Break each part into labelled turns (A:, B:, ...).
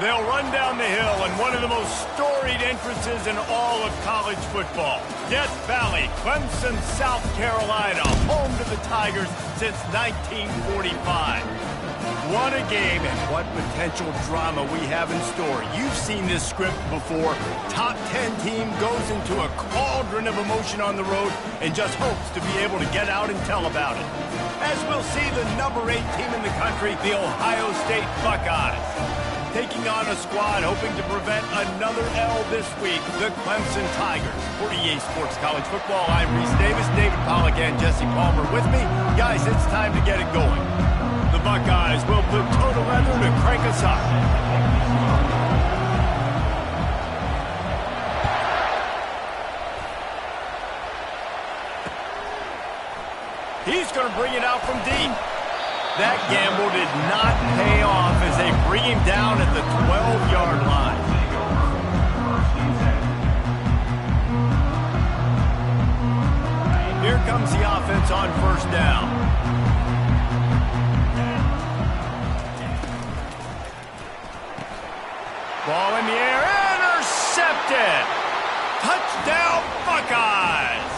A: They'll run down the hill in one of the most storied entrances in all of college football. Death Valley, Clemson, South Carolina, home to the Tigers since 1945. What a game and what potential drama we have in store. You've seen this script before. Top 10 team goes into a cauldron of emotion on the road and just hopes to be able to get out and tell about it. As we'll see the number 8 team in the country, the Ohio State Buckeyes, taking on a squad hoping to prevent another L this week, the Clemson Tigers. For EA Sports College Football, I'm Reese Davis, David Pollack, and Jesse Palmer with me. Guys, it's time to get it going. The Buckeyes will put total leather to crank us up. He's going to bring it out from deep. That gamble did not pay off as they bring him down at the 12-yard line. Here comes the offense on first down. Ball in the air, intercepted! Touchdown, Buckeyes!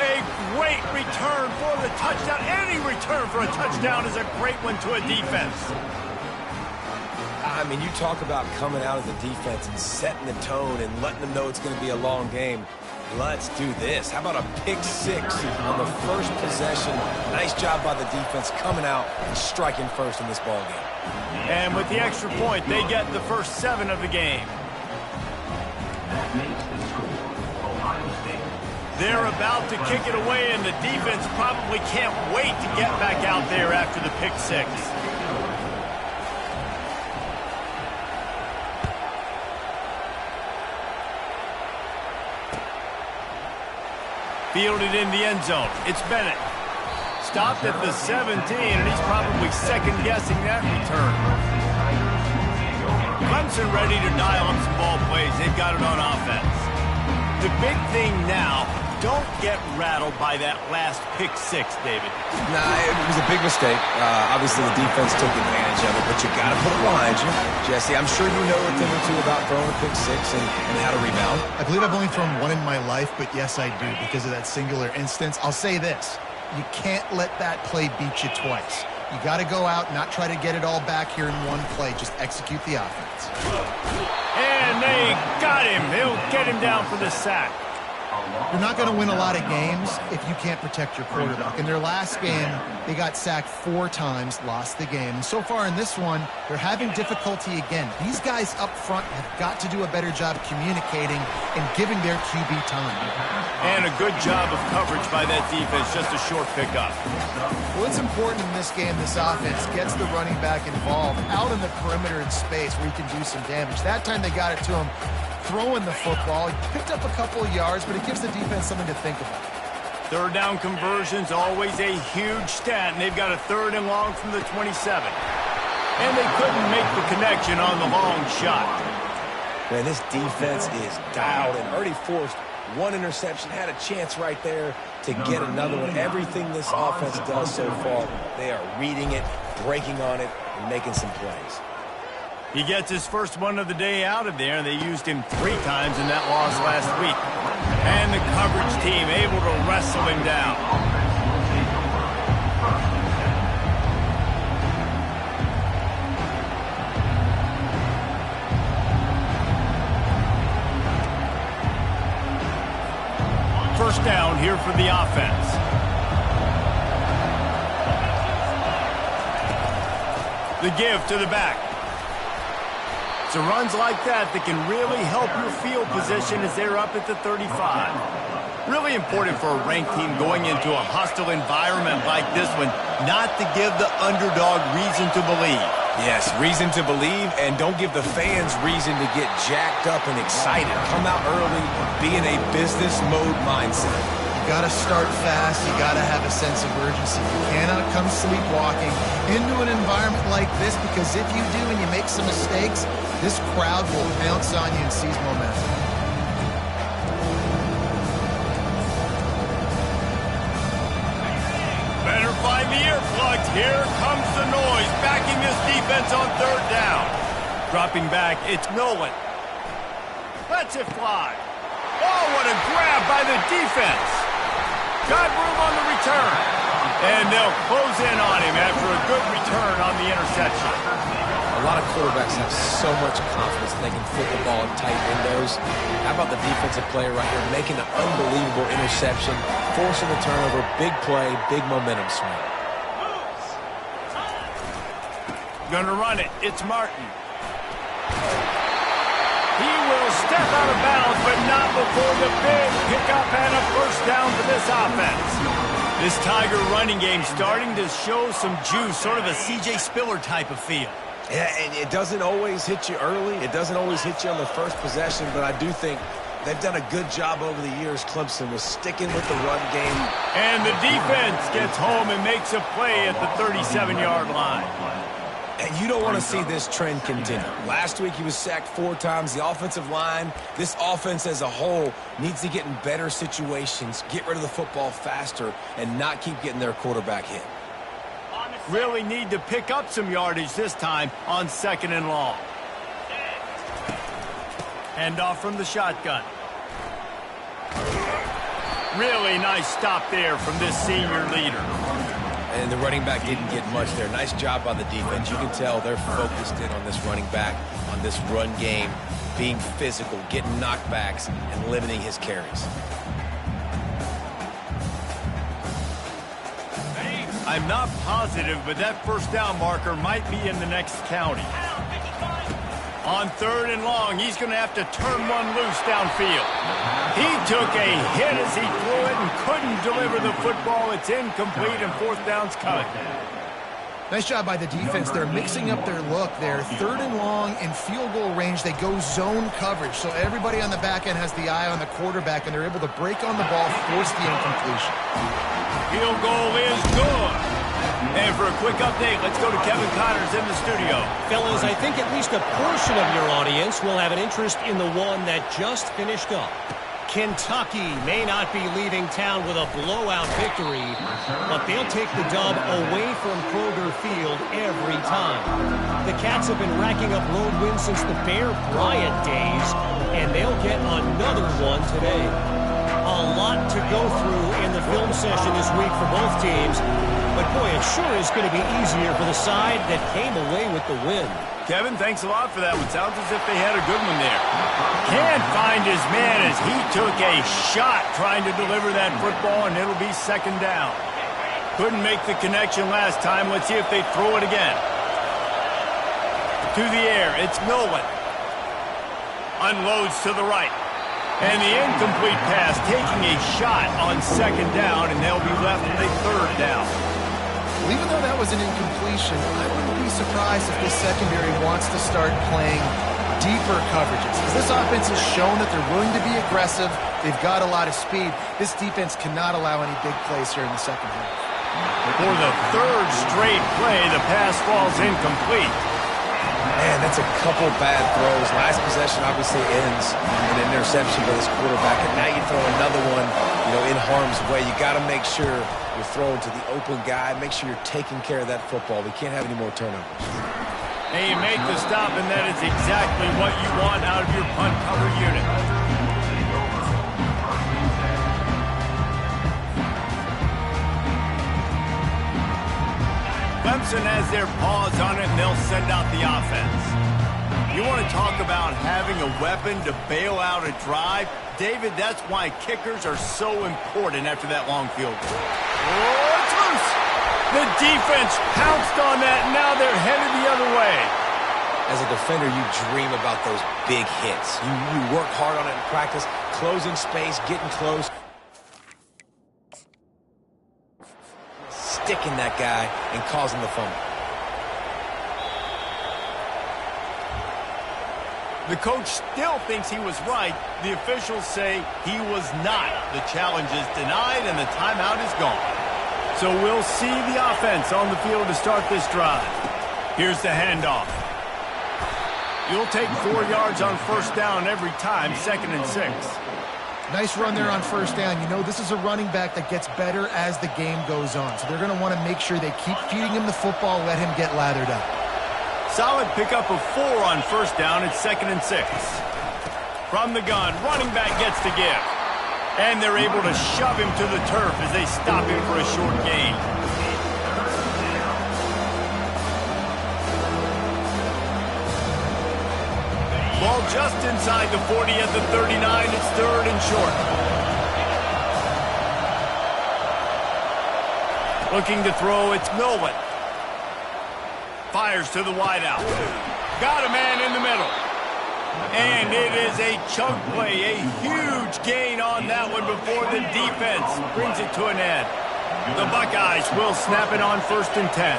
A: A great return for the touchdown. Any return for a touchdown is a great one to a defense.
B: I mean, you talk about coming out of the defense and setting the tone and letting them know it's going to be a long game. Let's do this. How about a pick 6 on the first possession? Nice job by the defense coming out and striking first in this ball game.
A: And with the extra point, they get the first 7 of the game. They're about to kick it away, and the defense probably can't wait to get back out there after the pick 6. Fielded in the end zone. It's Bennett. Stopped at the 17, and he's probably second-guessing that return. Clemson ready to dial up some ball plays. They've got it on offense. The big thing now, don't get rattled by that last pick 6, David.
B: Nah, it was a big mistake. Obviously, the defense took advantage of it, but you got to put it behind you. Jesse, I'm sure you know a thing or two about throwing a pick 6 and how to rebound.
C: I believe I've only thrown one in my life, but yes, I do because of that singular instance. I'll say this. You can't let that play beat you twice. You got to go out and not try to get it all back here in one play. Just execute the offense.
A: And they got him. They'll get him down for the sack.
C: You're not going to win a lot of games if you can't protect your quarterback. In their last game, they got sacked 4 times, lost the game. And so far in this one, they're having difficulty again. These guys up front have got to do a better job communicating and giving their QB time.
A: And a good job of coverage by that defense, just a short pickup.
C: Well, it's important in this game, this offense gets the running back involved out in the perimeter in space where he can do some damage. That time they got it to him throwing the football. He picked up a couple of yards, but it gives the defense something to think about.
A: Third down conversions, always a huge stat, and they've got a 3rd and long from the 27. And they couldn't make the connection on the long shot.
B: Man, this defense is dialed and already forced one interception, had a chance right there to get another one. Everything this offense does so far, they are reading it, breaking on it, and making some plays.
A: He gets his first one of the day out of there, and they used him 3 times in that loss last week. And the coverage team able to wrestle him down. First down here for the offense. The give to the back. So runs like that can really help your field position as they're up at the 35. Really important for a ranked team going into a hostile environment like this one, not to give the underdog reason to believe.
B: Yes, reason to believe, and don't give the fans reason to get jacked up and excited. Come out early, be in a business mode mindset.
C: You got to start fast. You got to have a sense of urgency. You cannot come sleepwalking into an environment like this, because if you do and you make some mistakes, this crowd will pounce on you and seize momentum.
A: Better find the earplugs. Here comes the noise, backing this defense on 3rd down. Dropping back, it's Nolan. Lets it fly. Oh, what a grab by the defense. Got room on the return. And they'll close in on him after a good return on the interception.
B: A lot of quarterbacks have so much confidence they can flip the ball in tight windows. How about the defensive player right here making an unbelievable interception, forcing the turnover, big play, big momentum swing.
A: Gonna run it. It's Martin. He will step out of bounds, but not before the big pickup and a first down for this offense. This Tiger running game starting to show some juice, sort of a C.J. Spiller type of feel.
B: Yeah, and it doesn't always hit you early. It doesn't always hit you on the first possession, but I do think they've done a good job over the years, Clemson, with sticking with the run game.
A: And the defense gets home and makes a play at the 37-yard line.
B: And you don't want to see this trend continue. Last week he was sacked 4 times. The offensive line, this offense as a whole, needs to get in better situations, get rid of the football faster, and not keep getting their quarterback hit.
A: Really need to pick up some yardage this time on 2nd and long. Hand off from the shotgun. Really nice stop there from this senior leader.
B: And the running back didn't get much there. Nice job by the defense. You can tell they're focused in on this running back, on this run game, being physical, getting knockbacks, and limiting his carries.
A: I'm not positive, but that first down marker might be in the next county. On 3rd and long, he's going to have to turn one loose downfield. He took a hit as he threw it and couldn't deliver the football. It's incomplete, and 4th down's coming.
C: Nice job by the defense. They're mixing up their look there. 3rd and long in field goal range. They go zone coverage. So everybody on the back end has the eye on the quarterback, and they're able to break on the ball, force the incompletion.
A: Field goal is good. And for a quick update, let's go to Kevin Connors in the studio.
D: Fellas, I think at least a portion of your audience will have an interest in the one that just finished up. Kentucky may not be leaving town with a blowout victory, but they'll take the dub away from Kroger Field every time. The Cats have been racking up road wins since the Bear Bryant days, and they'll get another one today. A lot to go through in the film session this week for both teams, but boy, it sure is going to be easier for the side that came away with the win.
A: Kevin, thanks a lot for that one. Sounds as if they had a good one there. Can't find his man as he took a shot trying to deliver that football, and it'll be 2nd down. Couldn't make the connection last time. Let's see if they throw it again. To the air, it's Nolan. Unloads to the right. And the incomplete pass taking a shot on 2nd down, and they'll be left with a 3rd down.
C: Well, even though that was an incompletion, I wouldn't be surprised if this secondary wants to start playing deeper coverages. Because this offense has shown that they're willing to be aggressive. They've got a lot of speed. This defense cannot allow any big plays here in the second half.
A: For the 3rd straight play, the pass falls incomplete.
B: Man, that's a couple bad throws. Last possession obviously ends in an interception by this quarterback, and now you throw another one, in harm's way. You got to make sure you're throwing to the open guy. Make sure you're taking care of that football. We can't have any more turnovers.
A: And you make the stop, and that is exactly what you want out of your punt cover unit. Clemson has their paws on it, and they'll send out the offense. You want to talk about having a weapon to bail out a drive? David, that's why kickers are so important after that long field goal. Oh, it's loose! The defense pounced on that, and now they're headed the other way.
B: As a defender, you dream about those big hits. You work hard on it in practice, closing space, getting close. Sticking that guy and causing the fumble.
A: The coach still thinks he was right. The officials say he was not. The challenge is denied and the timeout is gone. So we'll see the offense on the field to start this drive. Here's the handoff. You'll take 4 yards on 1st down every time, 2nd and 6.
C: Nice run there on 1st down. This is a running back that gets better as the game goes on. So they're going to want to make sure they keep feeding him the football, let him get lathered up.
A: Solid pickup of 4 on first down. It's 2nd and 6. From the gun, running back gets the give. And they're able to shove him to the turf as they stop him for a short gain. Ball just inside the 40 at the 39. It's 3rd and short. Looking to throw, it's Nolan. Fires to the wideout. Got a man in the middle. And it is a chunk play, a huge gain on that one before the defense brings it to an end. The Buckeyes will snap it on 1st and 10.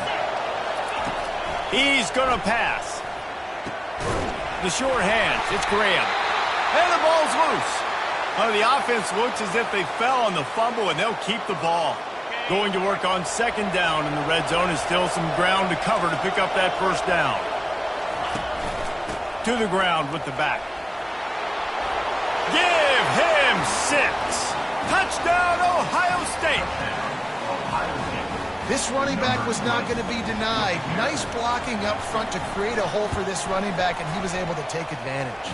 A: He's going to pass. The short hands, it's Graham. And the ball's loose. The offense looks as if they fell on the fumble, and they'll keep the ball. Going to work on 2nd down, and the red zone is still some ground to cover to pick up that 1st down. To the ground with the back. Give him 6. Touchdown, Ohio State.
C: This running back was not going to be denied. Nice blocking up front to create a hole for this running back, and he was able to take advantage.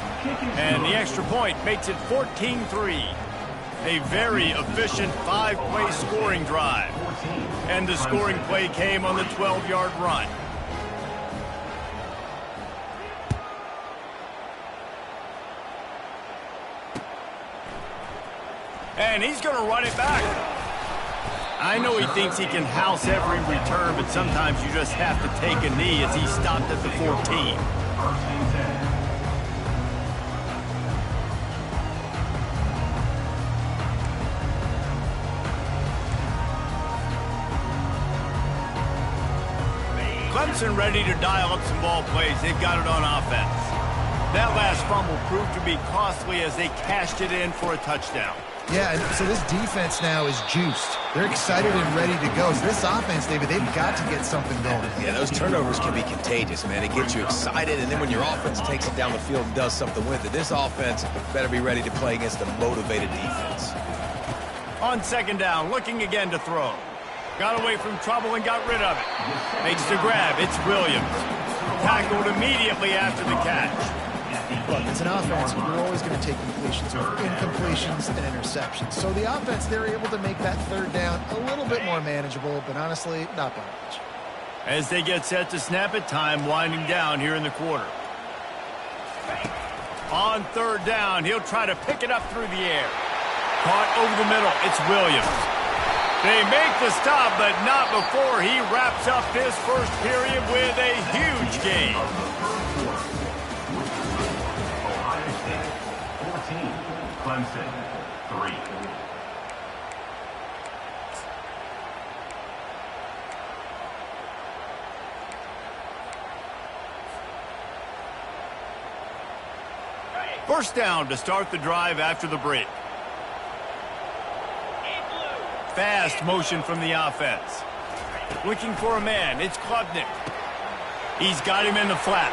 A: And the extra point makes it 14-3. A very efficient 5-play scoring drive. And the scoring play came on the 12-yard run. And he's going to run it back. I know he thinks he can house every return, but sometimes you just have to take a knee as he stopped at the 14. Clemson ready to dial up some ball plays. They've got it on offense. That last fumble proved to be costly as they cashed it in for a touchdown.
C: Yeah, and so this defense now is juiced. They're excited and ready to go. So this offense, David, they've got to get something going.
B: Yeah, those turnovers can be contagious, man. It gets you excited, and then when your offense takes it down the field and does something with it, this offense better be ready to play against a motivated defense.
A: On 2nd down, looking again to throw. Got away from trouble and got rid of it. Makes the grab. It's Williams. Tackled immediately after the catch.
C: Look, it's an offense. You're always going to take completions over incompletions and interceptions. So the offense, they're able to make that 3rd down a little bit more manageable, but honestly, not by much.
A: As they get set to snap it, time winding down here in the quarter. On 3rd down, he'll try to pick it up through the air. Caught over the middle. It's Williams. They make the stop, but not before he wraps up this first period with a huge gain.
E: Clemson, 3.
A: First down to start the drive after the break. Fast motion from the offense. Looking for a man. It's Klubnik. He's got him in the flat.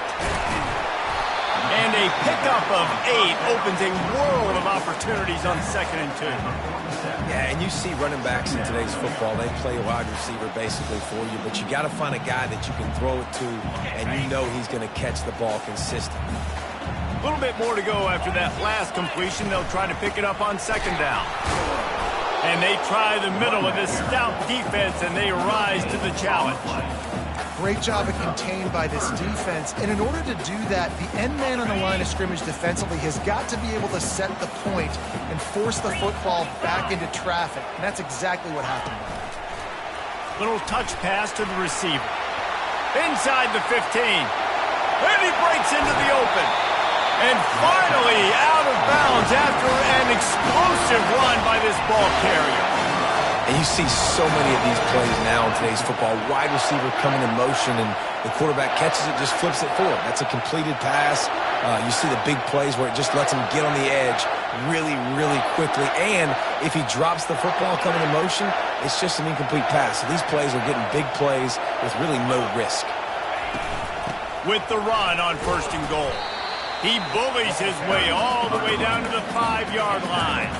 A: And a pickup of 8 opens a world of opportunities on 2nd and 2.
B: Yeah, and you see running backs in today's football, they play wide receiver basically for you, but you got to find a guy that you can throw it to, and you know he's going to catch the ball consistently.
A: A little bit more to go after that last completion. They'll try to pick it up on 2nd down. And they try the middle of this stout defense, and they rise to the challenge.
C: Great job of contained by this defense. And in order to do that, the end man on the line of scrimmage defensively has got to be able to set the point and force the football back into traffic. And that's exactly what happened.
A: Little touch pass to the receiver. Inside the 15. And he breaks into the open. And finally out of bounds after an explosive run by this ball carrier.
B: And you see so many of these plays now in today's football. Wide receiver coming in motion, and the quarterback catches it, just flips it forward. That's a completed pass. You see the big plays where it just lets him get on the edge really, really quickly. And if he drops the football coming in motion, it's just an incomplete pass. So these plays are getting big plays with really no risk.
A: With the run on 1st and goal. He bullies his way all the way down to the 5-yard line.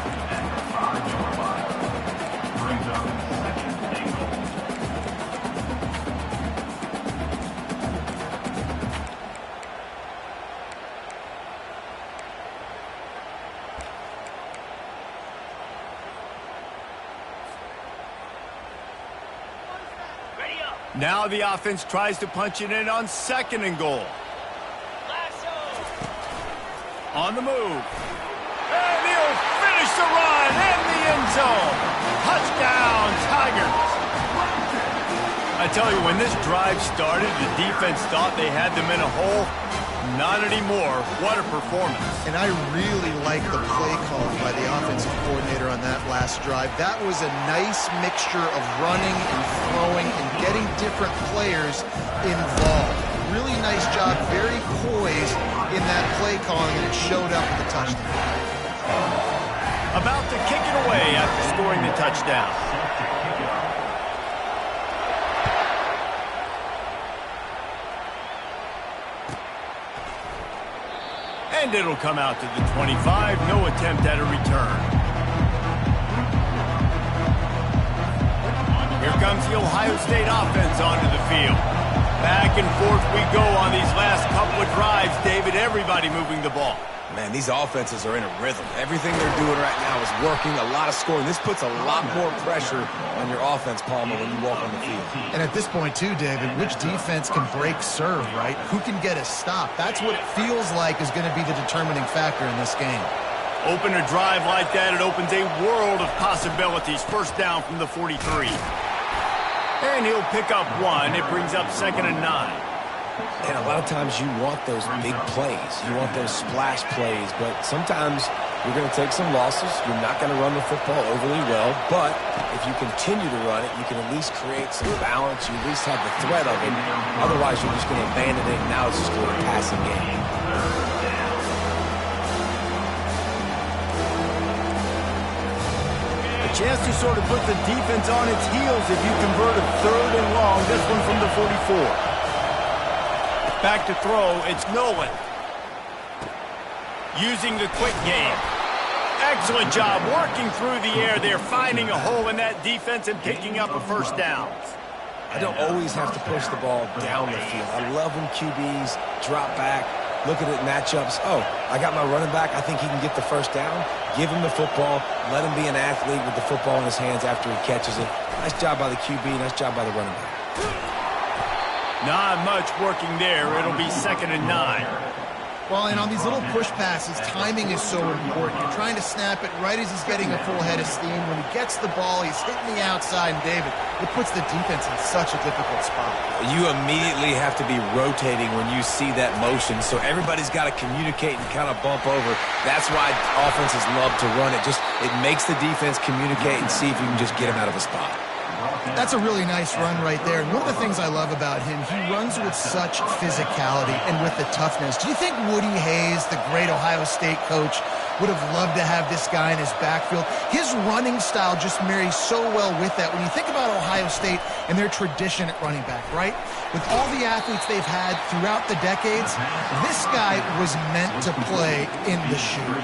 A: Now the offense tries to punch it in on 2nd and goal. On the move. And he'll finish the run in the end zone. Touchdown, Tigers. I tell you, when this drive started, the defense thought they had them in a hole. Not anymore. What a performance.
C: And I really like the play call by the offensive coordinator on that last drive. That was a nice mixture of running and throwing and getting different players involved. Really nice job, very poised in that play calling, and it showed up with the touchdown.
A: About to kick it away after scoring the touchdown. And it'll come out to the 25. No attempt at a return. Here comes the Ohio State offense onto the field. Back and forth we go on these last couple of drives, David. Everybody moving the ball.
B: Man, these offenses are in a rhythm. Everything they're doing right now is working, a lot of scoring. This puts a lot more pressure on your offense, Palmer, when you walk on the field.
C: And at this point, too, David, which defense can break serve, right? Who can get a stop? That's what it feels like is going to be the determining factor in this game.
A: Open a drive like that, it opens a world of possibilities. First down from the 43. And he'll pick up 1. It brings up 2nd and 9.
B: And a lot of times you want those big plays. You want those splash plays. But sometimes you're going to take some losses. You're not going to run the football overly well. But if you continue to run it, you can at least create some balance. You at least have the threat of it. Otherwise, you're just going to abandon it. And now it's just going to be a passing game.
A: A chance to sort of put the defense on its heels if you convert a 3rd and long. This one from the 44. Back to throw, it's Nolan. Using the quick game. Excellent job working through the air there, finding a hole in that defense and picking up a first down.
B: I don't always have to push the ball down the field. I love when QBs drop back, look at it matchups. Oh, I got my running back. I think he can get the first down. Give him the football. Let him be an athlete with the football in his hands after he catches it. Nice job by the QB. Nice job by the running back.
A: Not much working there. It'll be 2nd and 9.
C: Well, and on these little push passes, timing is so important. You're trying to snap it right as he's getting a full head of steam. When he gets the ball, he's hitting the outside, and David, it puts the defense in such a difficult spot.
B: You immediately have to be rotating when you see that motion, so everybody's got to communicate and kind of bump over. That's why offenses love to run it. It makes the defense communicate and see if you can just get him out of a spot.
C: That's a really nice run right there. And one of the things I love about him, he runs with such physicality and with the toughness. Do you think Woody Hayes, the great Ohio State coach, would have loved to have this guy in his backfield? His running style just marries so well with that. When you think about Ohio State and their tradition at running back, right? With all the athletes they've had throughout the decades, this guy was meant to play in the shoe.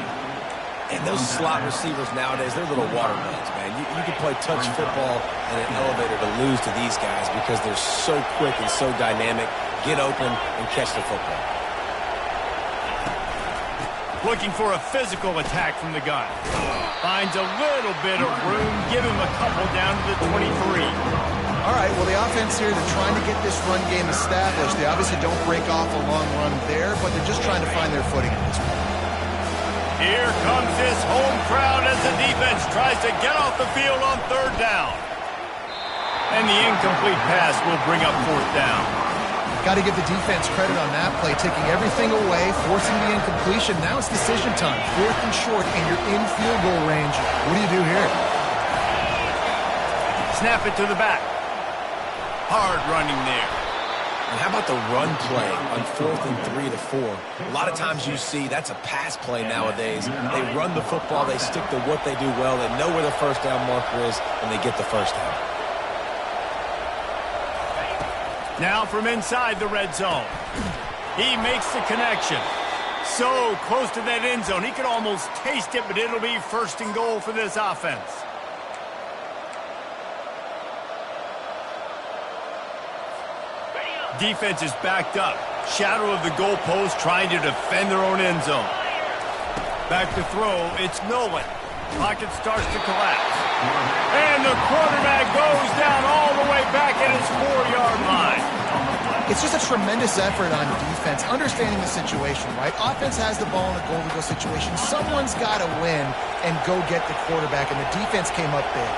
B: And those slot receivers nowadays, they're little watermelons, man. You can play touch football in an elevator to lose to these guys because they're so quick and so dynamic. Get open and catch the football.
A: Looking for a physical attack from the gun. Finds a little bit of room. Give him a couple down to the 23.
C: All right, well, the offense here, they're trying to get this run game established. They obviously don't break off a long run there, but they're just trying to find their footing at this point.
A: Here comes this home crowd as the defense tries to get off the field on 3rd down. And the incomplete pass will bring up 4th down.
C: Got to give the defense credit on that play, taking everything away, forcing the incompletion. Now it's decision time. 4th and short, and you're in field goal range. What do you do here?
A: Snap it to the back. Hard running there.
B: And how about the run play on 4th and 3 to 4? A lot of times you see that's a pass play nowadays. They run the football. They stick to what they do well. They know where the first down marker is, and they get the first down.
A: Now from inside the red zone. He makes the connection. So close to that end zone. He could almost taste it, but it'll be 1st and goal for this offense. Defense is backed up. Shadow of the goalpost trying to defend their own end zone. Back to throw, it's Nolan. Pocket starts to collapse. And the quarterback goes down all the way back at his 4-yard line.
C: It's just a tremendous effort on defense, understanding the situation, right? Offense has the ball in a goal-to-go situation. Someone's got to win and go get the quarterback, and the defense came up big.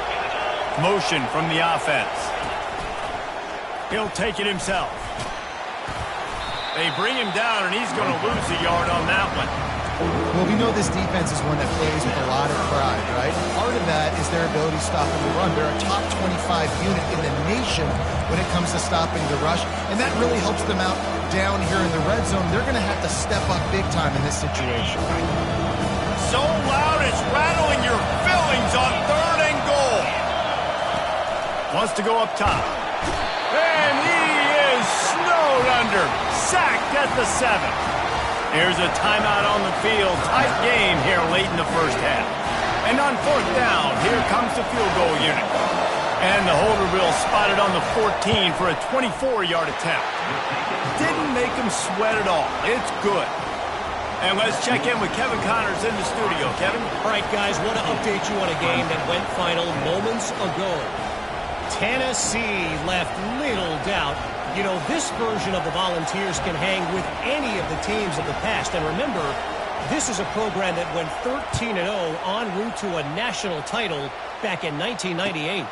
A: Motion from the offense. He'll take it himself. They bring him down, and he's going to lose a yard on that one.
C: Well, we know this defense is one that plays with a lot of pride, right? Part of that is their ability to stop the run. They're a top 25 unit in the nation when it comes to stopping the rush, and that really helps them out down here in the red zone. They're going to have to step up big time in this situation.
A: So loud it's rattling your fillings on 3rd and goal. Wants to go up top. And he is snowed under. Sacked at the 7. Here's a timeout on the field. Tight game here late in the first half. And on 4th down, here comes the field goal unit. And the holder will spot it on the 14 for a 24-yard attempt. Didn't make him sweat at all. It's good. And let's check in with Kevin Connors in the studio. Kevin?
D: All right, guys, want to update you on a game that went final moments ago. Tennessee left little doubt. You know, this version of the Volunteers can hang with any of the teams of the past. And remember, this is a program that went 13-0 en route to a national title back in 1998.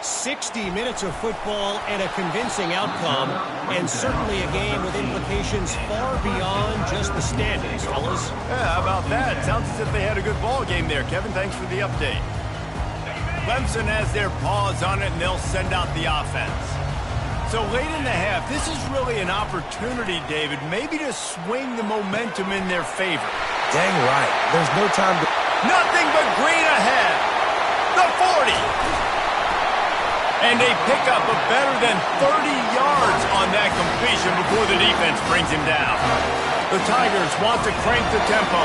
D: 60 minutes of football and a convincing outcome, and certainly a game with implications far beyond just the standings, fellas.
A: Yeah, how about that? Sounds as if they had a good ball game there. Kevin, thanks for the update. Clemson has their paws on it, and they'll send out the offense. So late in the half, this is really an opportunity, David, maybe to swing the momentum in their favor.
B: Dang right. There's no time to...
A: Nothing but green ahead. The 40. And they pick up a better than 30 yards on that completion before the defense brings him down. The Tigers want to crank the tempo.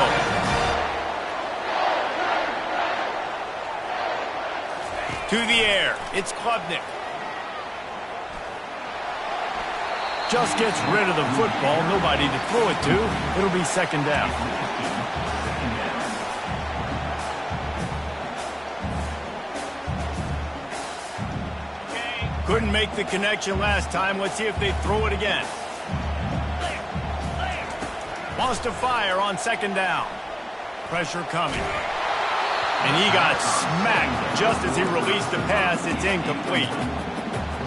A: To the air. It's Klubnik. Just gets rid of the football. Nobody to throw it to. It'll be 2nd down. Couldn't make the connection last time. Let's see if they throw it again. Wants to fire on 2nd down. Pressure coming. And he got smacked just as he released the pass. It's incomplete.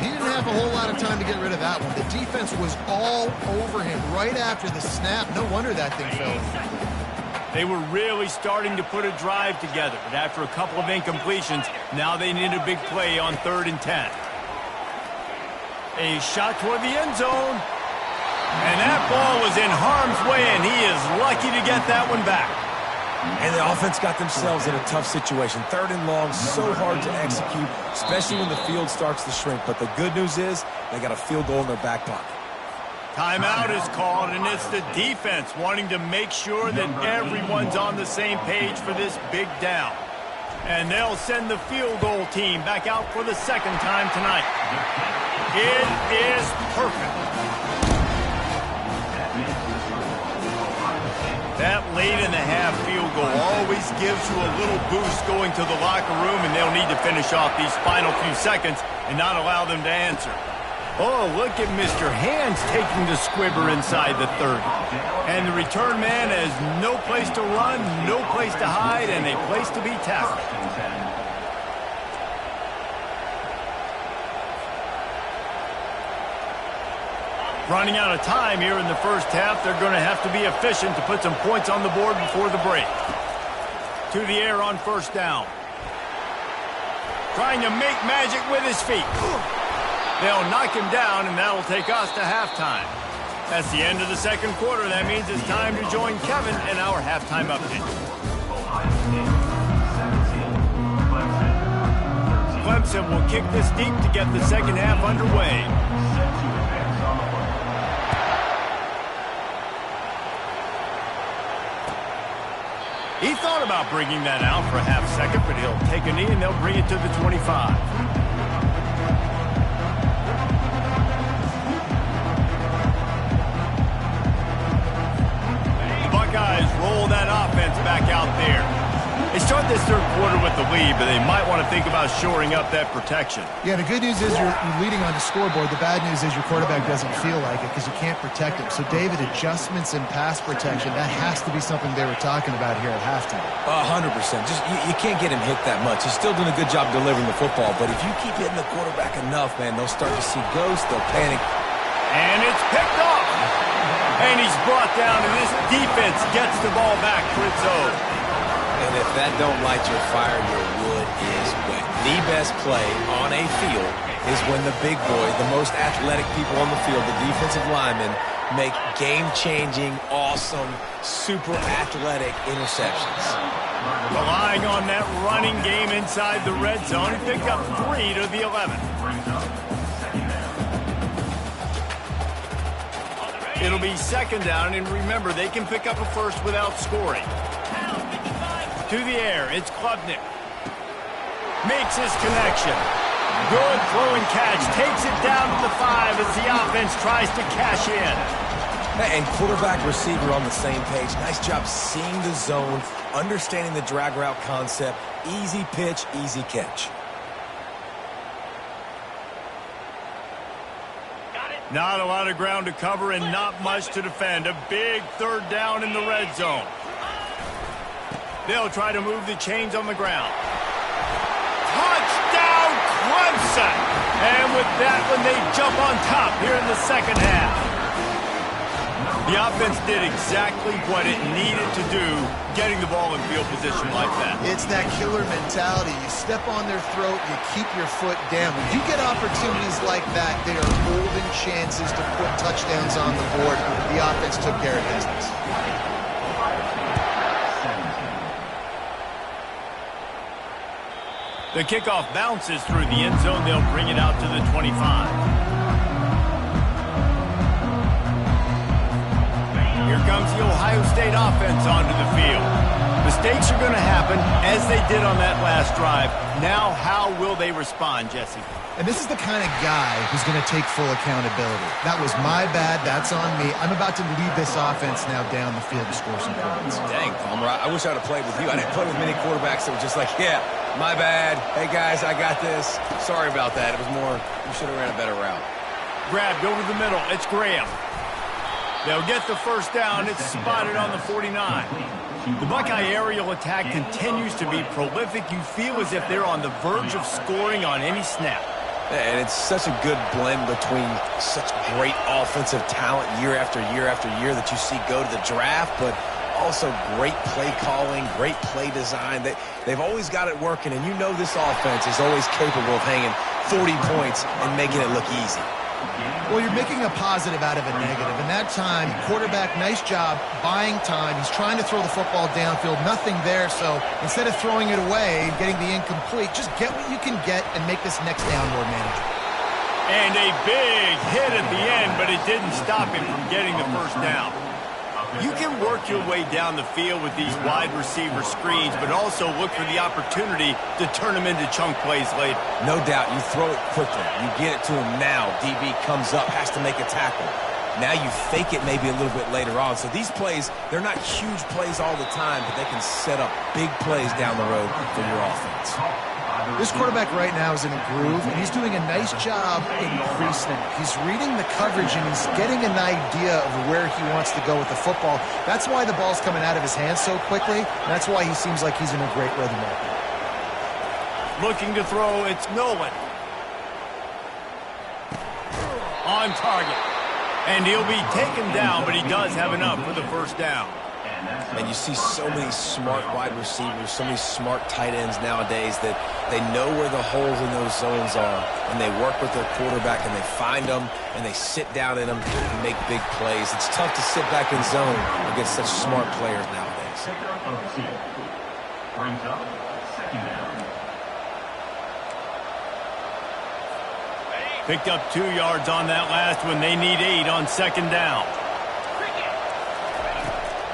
C: He didn't have a whole lot of time to get rid of that one. The defense was all over him right after the snap. No wonder that thing fell.
A: They were really starting to put a drive together, but after a couple of incompletions, now they need a big play on 3rd and 10. A shot toward the end zone. And that ball was in harm's way, and he is lucky to get that one back.
B: And the offense got themselves in a tough situation. 3rd and long, so hard to execute, especially when the field starts to shrink. But the good news is they got a field goal in their back pocket.
A: Timeout is called, and it's the defense wanting to make sure that everyone's on the same page for this big down. And they'll send the field goal team back out for the 2nd time tonight. It is perfect. That late-in-the-half field goal always gives you a little boost going to the locker room, and they'll need to finish off these final few seconds and not allow them to answer. Oh, look at Mr. Hands taking the squibber inside the 30. And the return man has no place to run, no place to hide, and a place to be tackled. Running out of time here in the first half. They're going to have to be efficient to put some points on the board before the break. To the air on 1st down. Trying to make magic with his feet. They'll knock him down, and that'll take us to halftime. That's the end of the 2nd quarter. That means it's time to join Kevin in our halftime update. Clemson will kick this deep to get the 2nd half underway. He thought about bringing that out for a half second, but he'll take a knee and they'll bring it to the 25. Buckeyes roll that offense back out there. They start this third quarter with the lead, but they might want to think about shoring up that protection.
C: Yeah, the good news is you're leading on the scoreboard. The bad news is your quarterback doesn't feel like it because you can't protect him. So, David, adjustments in pass protection, that has to be something they were talking about here at halftime.
B: 100%. Just you can't get him hit that much. He's still doing a good job delivering the football, but if you keep hitting the quarterback enough, man, they'll start to see ghosts, they'll panic.
A: And it's picked off. And he's brought down, and this defense gets the ball back for its own.
B: And if that don't light your fire, your wood is wet. The best play on a field is when the big boy, the most athletic people on the field, the defensive linemen, make game-changing, awesome, super athletic interceptions.
A: Relying on that running game inside the red zone, he picked up 3 to the 11. It'll be second down, and remember, they can pick up a first without scoring. To the air, it's Klubnik. Makes his connection. Good throw and catch. Takes it down to the 5 as the offense tries to cash in.
B: And quarterback receiver on the same page. Nice job seeing the zone, understanding the drag route concept. Easy pitch, easy catch.
A: Not a lot of ground to cover and not much to defend. A big third down in the red zone. They'll try to move the chains on the ground. Touchdown, Clemson! And with that one, they jump on top here in the second half. The offense did exactly what it needed to do, getting the ball in field position like that.
C: It's that killer mentality. You step on their throat, you keep your foot down. When you get opportunities like that, they are golden chances to put touchdowns on the board. The offense took care of business.
A: The kickoff bounces through the end zone. They'll bring it out to the 25. Here comes the Ohio State offense onto the field. Mistakes are going to happen, as they did on that last drive. Now, how will they respond, Jesse?
C: And this is the kind of guy who's going to take full accountability. That was my bad. That's on me. I'm about to lead this offense now down the field to score some points.
B: Dang, Palmer, I wish I would have played with you. I didn't play with many quarterbacks that were just like, yeah, my bad. Hey, guys, I got this. Sorry about that. It was more, you should have ran a better route.
A: Grabbed over the middle. It's Graham. They'll get the first down. It's spotted on the 49. The Buckeye aerial attack continues to be prolific. You feel as if they're on the verge of scoring on any snap.
B: And it's such a good blend between such great offensive talent year after year after year that you see go to the draft, but also great play calling, great play design. They've always got it working, and you know this offense is always capable of hanging 40 points and making it look easy.
C: Well, you're making a positive out of a negative. And that time, quarterback, nice job, buying time. He's trying to throw the football downfield. Nothing there. So instead of throwing it away and getting the incomplete, just get what you can get and make this next down more manageable.
A: And a big hit at the end, but it didn't stop him from getting the first down. You can work your way down the field with these wide receiver screens, but also look for the opportunity to turn them into chunk plays later.
B: No doubt, you throw it quickly. You get it to him now. DB comes up, has to make a tackle. Now you fake it maybe a little bit later on. So these plays, they're not huge plays all the time, but they can set up big plays down the road for your offense.
C: This quarterback right now is in a groove, and he's doing a nice job in pre-snap. He's reading the coverage, and he's getting an idea of where he wants to go with the football. That's why the ball's coming out of his hands so quickly, and that's why he seems like he's in a great rhythm right now.
A: Looking to throw, it's Nolan. On target. And he'll be taken down, but he does have enough for the first down.
B: And you see so many smart wide receivers, so many smart tight ends nowadays that they know where the holes in those zones are, and they work with their quarterback, and they find them, and they sit down in them and make big plays. It's tough to sit back in zone against such smart players nowadays.
E: Brings up second down.
A: Picked up 2 yards on that last one. They need 8 on second down.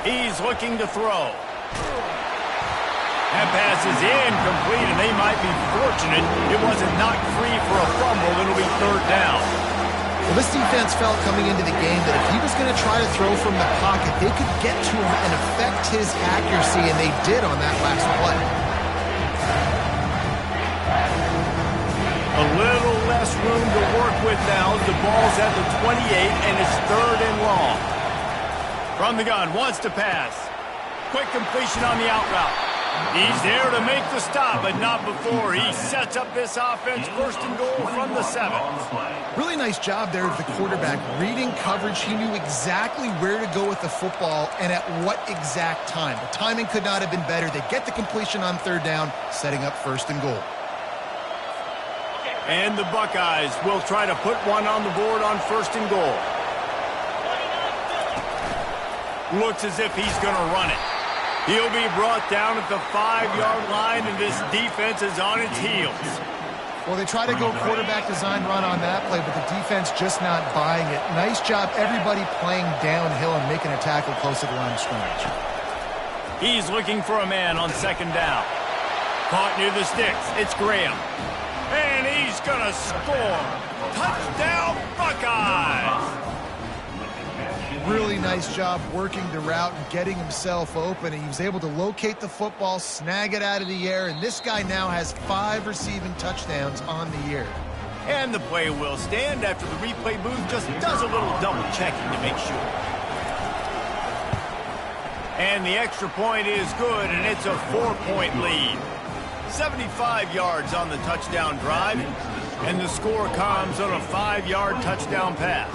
A: He's looking to throw. That pass is incomplete, and they might be fortunate it wasn't knocked free for a fumble. It'll be third down.
C: Well, this defense felt coming into the game that if he was going to try to throw from the pocket, they could get to him and affect his accuracy, and they did on that last play.
A: A little less room to work with now. The ball's at the 28, and it's 3rd and long. From the gun, wants to pass. Quick completion on the out route. He's there to make the stop, but not before. He sets up this offense 1st and goal from the 7.
C: Really nice job there of the quarterback. Reading coverage, he knew exactly where to go with the football and at what exact time. The timing could not have been better. They get the completion on 3rd down, setting up 1st and goal.
A: And the Buckeyes will try to put one on the board on 1st and goal. Looks as if he's going to run it. He'll be brought down at the 5-yard line, and this defense is on its heels.
C: Well, they try to go quarterback design run on that play, but the defense just not buying it. Nice job, everybody playing downhill and making a tackle close to the line of scrimmage.
A: He's looking for a man on 2nd down. Caught near the sticks. It's Graham. And he's going to score. Touchdown, Buckeyes!
C: Really nice job working the route and getting himself open. And he was able to locate the football, snag it out of the air, and this guy now has 5 receiving touchdowns on the year.
A: And the play will stand after the replay booth just does a little double-checking to make sure. And the extra point is good, and it's a 4-point lead. 75 yards on the touchdown drive, and the score comes on a 5-yard touchdown pass.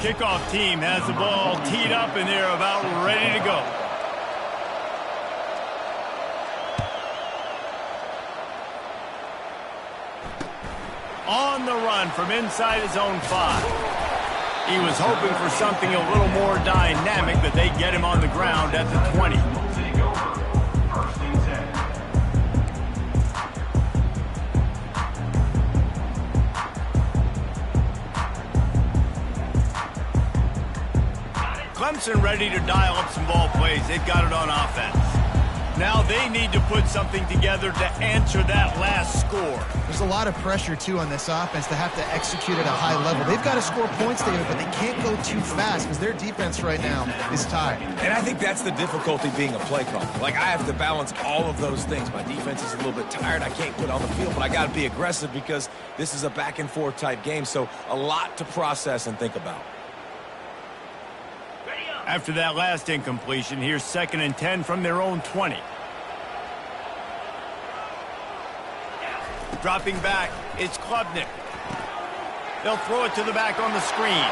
A: Kickoff team has the ball teed up, and they're about ready to go. On the run from inside his own 5. He was hoping for something a little more dynamic, but they get him on the ground at the 20. Clemson ready to dial up some ball plays. They've got it on offense. Now they need to put something together to answer that last score.
C: There's a lot of pressure, too, on this offense to have to execute at a high level. They've got to score points together, but they can't go too fast because their defense right now is tired.
B: And I think that's the difficulty being a play caller. Like, I have to balance all of those things. My defense is a little bit tired. I can't put on the field, but I got to be aggressive because this is a back-and-forth type game, so a lot to process and think about.
A: After that last incompletion, here's 2nd and 10 from their own 20. Dropping back, it's Klubnik. They'll throw it to the back on the screen.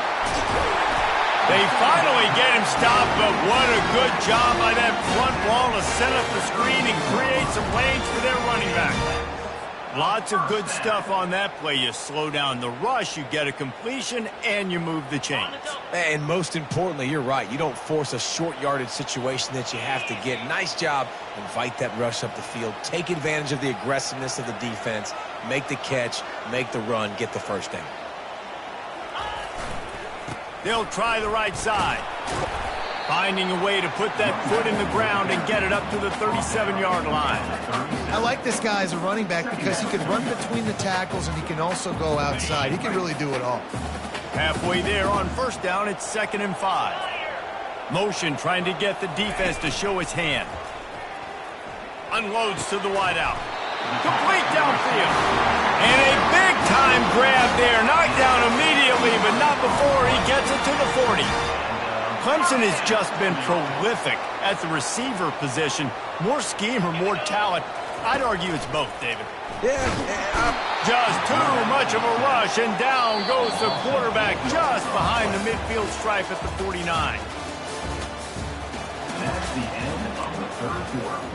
A: They finally get him stopped, but what a good job by that front wall to set up the screen and create some lanes for their running back. Lots of good stuff on that play. You slow down the rush, you get a completion, and you move the chains.
B: And most importantly, you're right. You don't force a short yardage situation that you have to get. Nice job. Invite that rush up the field. Take advantage of the aggressiveness of the defense. Make the catch. Make the run. Get the 1st down.
A: They'll try the right side. Finding a way to put that foot in the ground and get it up to the 37-yard line.
C: I like this guy as a running back because he can run between the tackles and he can also go outside. He can really do it all.
A: Halfway there on 1st down, it's 2nd and 5. Motion trying to get the defense to show its hand. Unloads to the wideout. Complete downfield. And a big-time grab there. Knocked down immediately, but not before he gets it to the 40. Clemson has just been prolific at the receiver position. More scheme or more talent? I'd argue it's both, David.
B: Yeah.
A: Just too much of a rush, and down goes the quarterback just behind the midfield stripe at the 49.
E: That's the end of the 3rd quarter.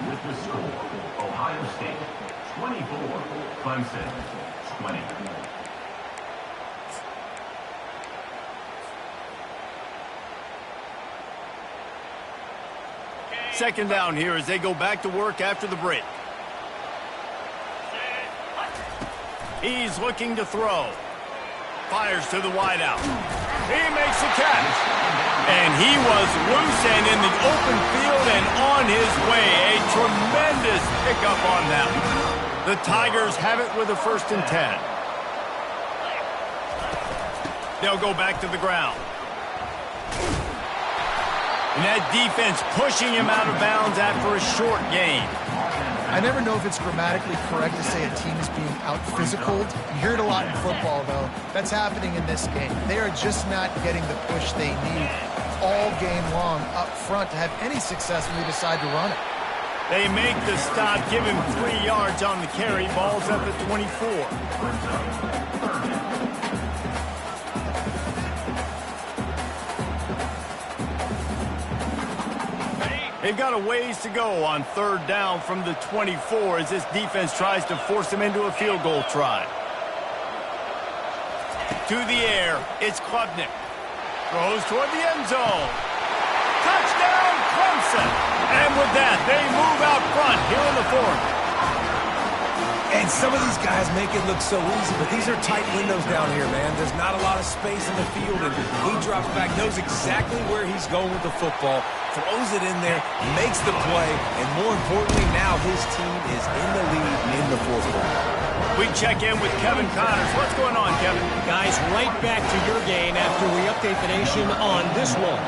E: With the score, Ohio State 24, Clemson 20.
A: Second down here as they go back to work after the break. He's looking to throw. Fires to the wideout. He makes the catch. And he was loose and in the open field and on his way. A tremendous pickup on that one. The Tigers have it with a 1st and 10. They'll go back to the ground. And that defense pushing him out of bounds after a short gain.
C: I never know if it's grammatically correct to say a team is being out-physicaled. You hear it a lot in football, though. That's happening in this game. They are just not getting the push they need all game long up front to have any success when they decide to run it.
A: They make the stop, give him 3 yards on the carry. Ball's at the 24. They've got a ways to go on 3rd down from the 24 as this defense tries to force them into a field goal try. To the air, it's Klubnik. Throws toward the end zone. Touchdown, Clemson! And with that, they move out front here in the 4th.
B: And some of these guys make it look so easy, but these are tight windows down here, man. There's not a lot of space in the field, and he drops back, knows exactly where he's going with the football, throws it in there, makes the play, and more importantly, now his team is in the lead in the 4th quarter.
A: We check in with Kevin Connors. What's going on, Kevin?
D: Guys, right back to your game after we update the nation on this one.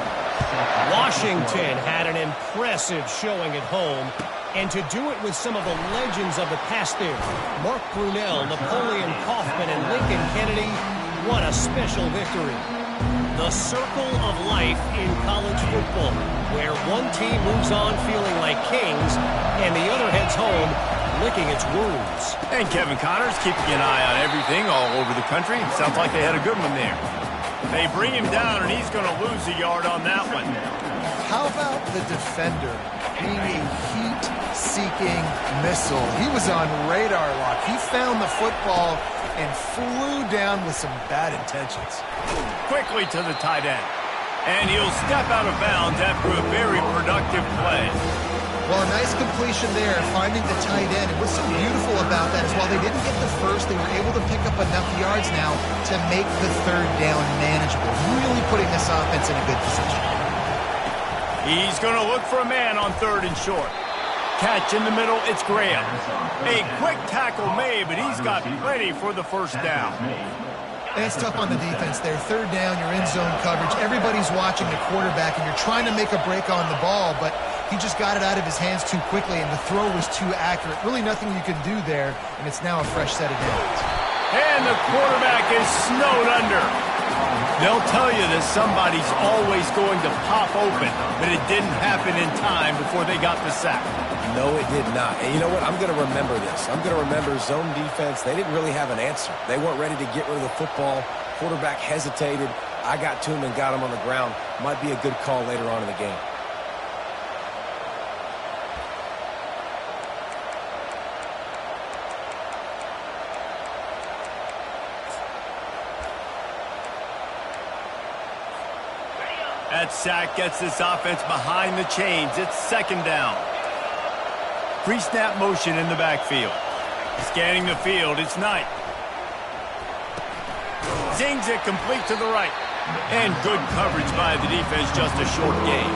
D: Washington had an impressive showing at home, and to do it with some of the legends of the past there, Mark Brunell, Napoleon Kaufman, and Lincoln Kennedy, what a special victory. The circle of life in college football, where one team moves on feeling like kings, and the other heads home licking its wounds.
A: And Kevin Connors keeping an eye on everything all over the country. Sounds like they had a good one there. They bring him down, and he's going to lose a yard on that one.
C: How about the defender being a heat-seeking missile? He was on radar lock. He found the football and flew down with some bad intentions.
A: Quickly to the tight end. And he'll step out of bounds after a very productive play.
C: Well, a nice completion there, finding the tight end. And what's so beautiful about that is while they didn't get the first, they were able to pick up enough yards now to make the 3rd down manageable. Really putting this offense in a good position.
A: He's going to look for a man on 3rd and short. Catch in the middle, it's Graham. A quick tackle made, but he's got plenty for the 1st down.
C: And it's tough on the defense there. 3rd down, you're in zone coverage. Everybody's watching the quarterback, and you're trying to make a break on the ball, but he just got it out of his hands too quickly, and the throw was too accurate. Really nothing you can do there, and it's now a fresh set of downs.
A: And the quarterback is snowed under. They'll tell you that somebody's always going to pop open, but it didn't happen in time before they got the sack.
B: No, it did not. And you know what? I'm going to remember this. I'm going to remember zone defense. They didn't really have an answer. They weren't ready to get rid of the football. Quarterback hesitated. I got to him and got him on the ground. Might be a good call later on in the game.
A: That sack gets this offense behind the chains. It's 2nd down. Pre-snap motion in the backfield. Scanning the field, it's Knight. Zings it complete to the right. And good coverage by the defense, just a short gain.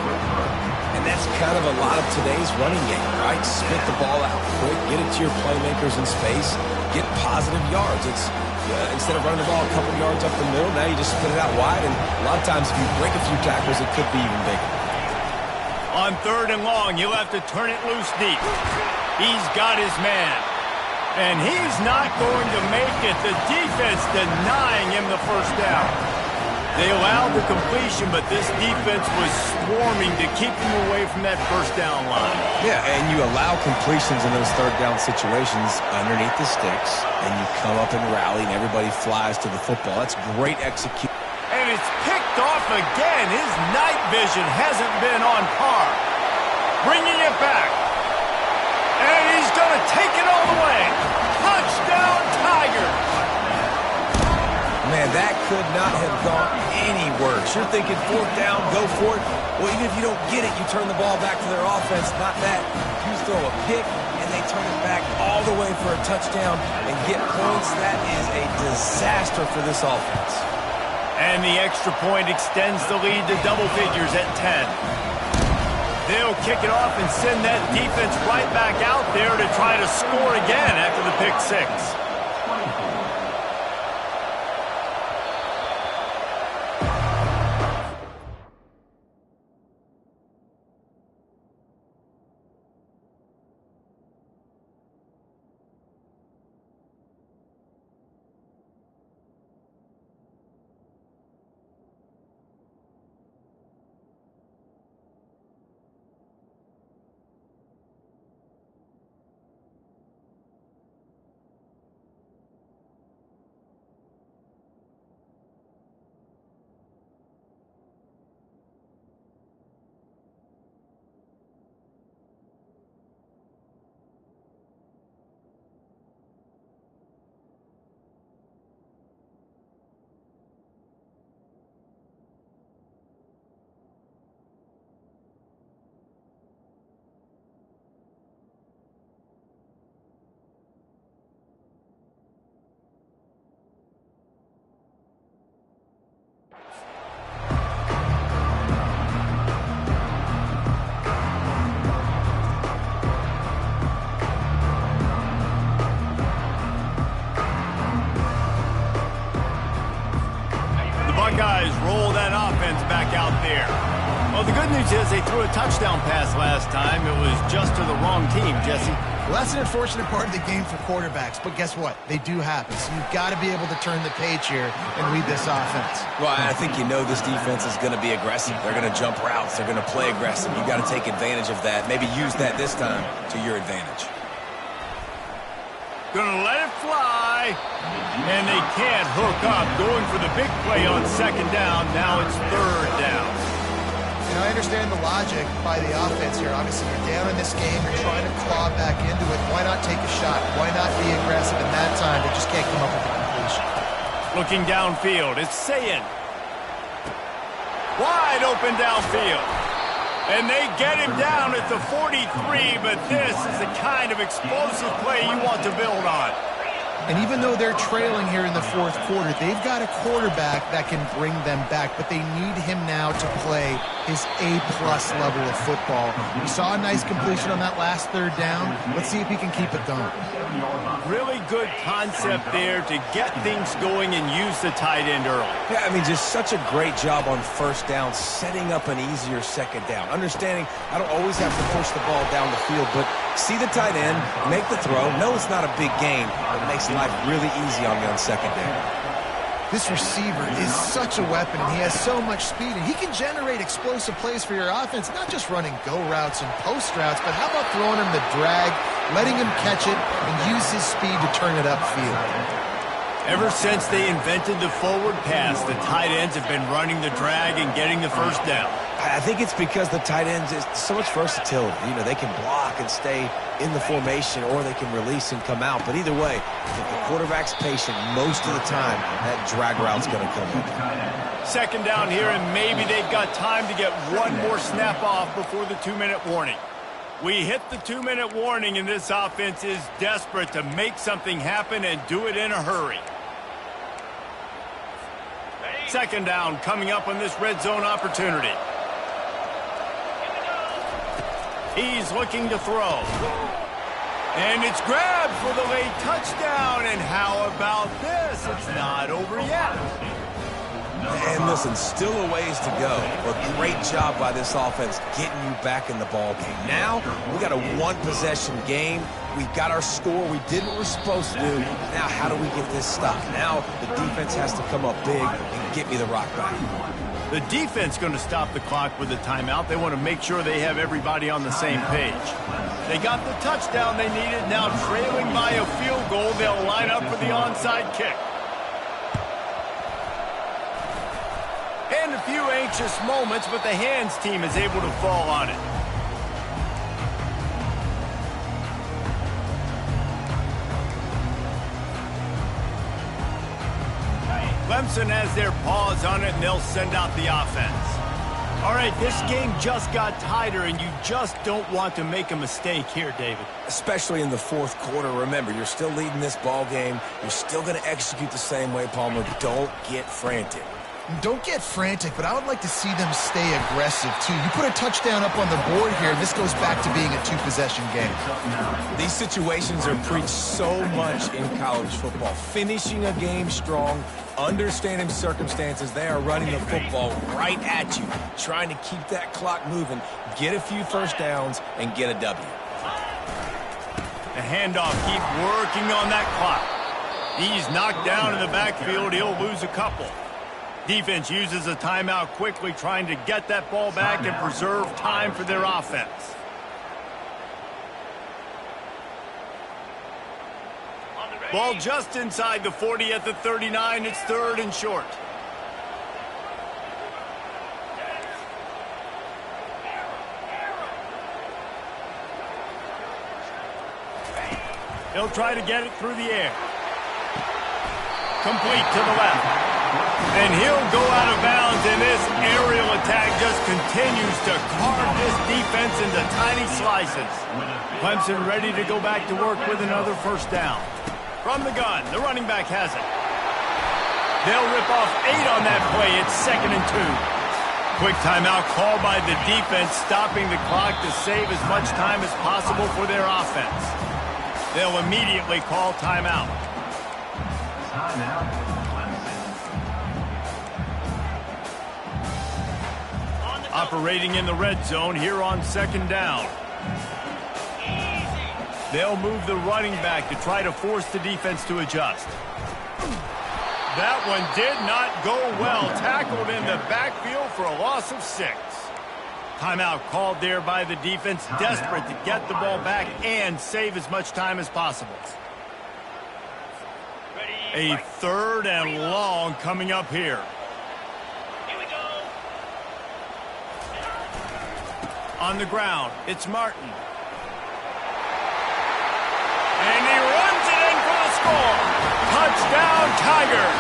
B: And that's kind of a lot of today's running game, right? Spit the ball out quick, get it to your playmakers in space, get positive yards. It's instead of running the ball a couple yards up the middle, now you just spit it out wide, and a lot of times if you break a few tackles, it could be even bigger.
A: On 3rd and long, you'll have to turn it loose deep. He's got his man. And he's not going to make it. The defense denying him the 1st down. They allowed the completion, but this defense was swarming to keep him away from that 1st down line.
B: Yeah, and you allow completions in those 3rd down situations underneath the sticks, and you come up and rally, and everybody flies to the football. That's great execution.
A: And it's picked off again. His night vision hasn't been on par. Bringing it back. And he's going to take it all the way. Touchdown, Tigers.
B: Man, that could not have gone any worse. You're thinking 4th down, go for it. Well, even if you don't get it, you turn the ball back to their offense. Not that. You throw a pick, and they turn it back all the way for a touchdown and get points. That is a disaster for this offense.
A: And the extra point extends the lead to double figures at 10. They'll kick it off and send that defense right back out there to try to score again after the pick six. Buckeyes roll that offense back out there. Well, the good news is they threw a touchdown pass last time. It was just to the wrong team, Jesse.
C: Well, that's an unfortunate part of the game for quarterbacks, but guess what? They do happen. So you've got to be able to turn the page here and read this offense.
B: Well, I think you know this defense is going to be aggressive. They're going to jump routes. They're going to play aggressive. You've got to take advantage of that. Maybe use that this time to your advantage.
A: Gonna let it fly. And they can't hook up. Going for the big play on second down. Now it's third down.
C: You know, I understand the logic by the offense here. Obviously, you're down in this game. You're trying to claw back into it. Why not take a shot? Why not be aggressive in that time? They just can't come up with the completion.
A: Looking downfield. It's Ncaa. Wide open downfield. And they get him down at the 43, but this is the kind of explosive play you want to build on.
C: And even though they're trailing here in the fourth quarter, they've got a quarterback that can bring them back, but they need him now to play his A-plus level of football. We saw a nice completion on that last third down. Let's see if he can keep it going.
A: Really good concept there to get things going and use the tight end early.
B: Yeah, I mean, just such a great job on first down, setting up an easier second down. Understanding I don't always have to push the ball down the field, but see the tight end, make the throw. No, it's not a big gain, but it makes life really easy on me on second down.
C: This receiver is such a weapon, and he has so much speed, and he can generate explosive plays for your offense, not just running go routes and post routes, but how about throwing him the drag, letting him catch it, and use his speed to turn it upfield.
A: Ever since they invented the forward pass, the tight ends have been running the drag and getting the first down.
B: I think it's because the tight ends is so much versatility. You know, they can block and stay in the formation, or they can release and come out. But either way, if the quarterback's patient most of the time, that drag route's going to come in.
A: Second down here, and maybe they've got time to get one more snap off before the 2-minute warning. We hit the 2-minute warning, and this offense is desperate to make something happen and do it in a hurry. Second down coming up on this red zone opportunity. He's looking to throw. And it's grabbed for the late touchdown. And how about this? It's not over yet.
B: And listen, still a ways to go. But great job by this offense getting you back in the ball game. Now, we got a one-possession game. We got our score. We did what we're supposed to do. Now, how do we get this stopped? Now, the defense has to come up big and get me the rock back.
A: The defense going to stop the clock with a timeout. They want to make sure they have everybody on the same page. They got the touchdown they needed. Now trailing by a field goal, they'll line up for the onside kick. And a few anxious moments, but the hands team is able to fall on it. Clemson has their paws on it, and they'll send out the offense. All right, this game just got tighter, and you just don't want to make a mistake here, David.
B: Especially in the fourth quarter. Remember, you're still leading this ball game. You're still going to execute the same way, Palmer. Don't get frantic.
C: Don't get frantic, but I would like to see them stay aggressive, too. You put a touchdown up on the board here, this goes back to being a two-possession game.
B: These situations are preached so much in college football. Finishing a game strong, understanding circumstances. They are running the football right at you, trying to keep that clock moving, get a few first downs, and get a W.
A: The handoff, keep working on that clock. He's knocked down in the backfield. He'll lose a couple. Defense uses a timeout quickly, trying to get that ball back and preserve time for their offense. Ball just inside the 40 at the 39. It's 3rd and short. He'll try to get it through the air. Complete to the left. And he'll go out of bounds, and this aerial attack just continues to carve this defense into tiny slices. Clemson ready to go back to work with another first down. From the gun, the running back has it. They'll rip off 8 on that play. It's 2nd and 2. Quick timeout called by the defense, stopping the clock to save as much time as possible for their offense. They'll immediately call timeout. Operating in the red zone here on 2nd down. They'll move the running back to try to force the defense to adjust. That one did not go well. Tackled in the backfield for a loss of 6. Timeout called there by the defense, desperate to get the ball back and save as much time as possible. A 3rd and long coming up here. On the ground, it's Martin. And he runs it in for the score. Touchdown, Tigers.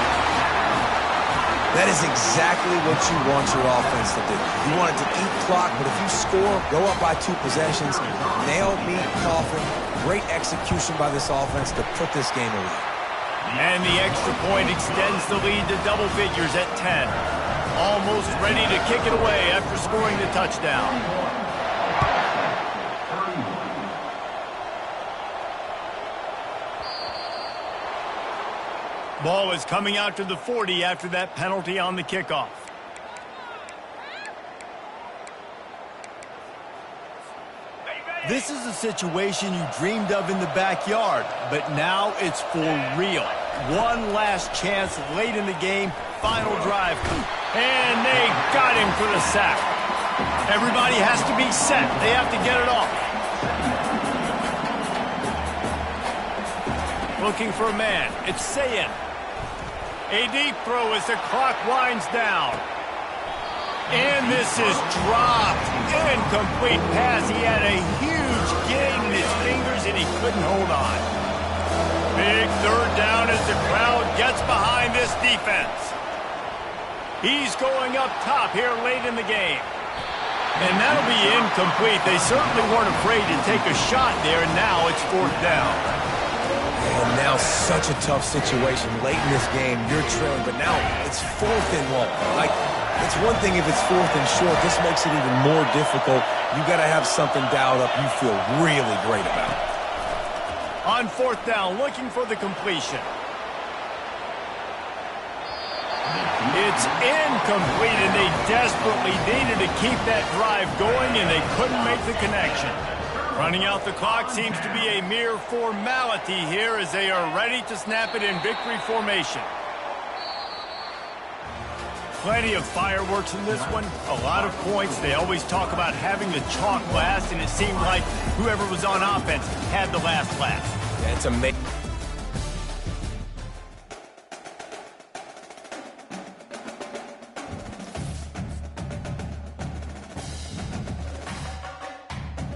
B: That is exactly what you want your offense to do. You want it to eat clock, but if you score, go up by 2 possessions, nail, meet, coffin. Great execution by this offense to put this game away.
A: And the extra point extends the lead to double figures at 10. Almost ready to kick it away after scoring the touchdown. Ball is coming out to the 40 after that penalty on the kickoff. This is a situation you dreamed of in the backyard, but now it's for real. One last chance late in the game, final drive. And they got him for the sack. Everybody has to be set. They have to get it off. Looking for a man. It's Ncaa. A deep throw as the clock winds down. And this is dropped. Incomplete pass. He had a huge gain in his fingers and he couldn't hold on. Big 3rd down as the crowd gets behind this defense. He's going up top here late in the game. And that'll be incomplete. They certainly weren't afraid to take a shot there, and now it's 4th down.
B: And now such a tough situation late in this game. You're trailing, but now it's 4th and long. Like, it's one thing if it's 4th and short. This makes it even more difficult. You got to have something dialed up you feel really great about.
A: On 4th down, looking for the completion. It's incomplete, and they desperately needed to keep that drive going, and they couldn't make the connection. Running out the clock seems to be a mere formality here as they are ready to snap it in victory formation. Plenty of fireworks in this one, a lot of points. They always talk about having the chalk last, and it seemed like whoever was on offense had the last laugh.
B: It's amazing.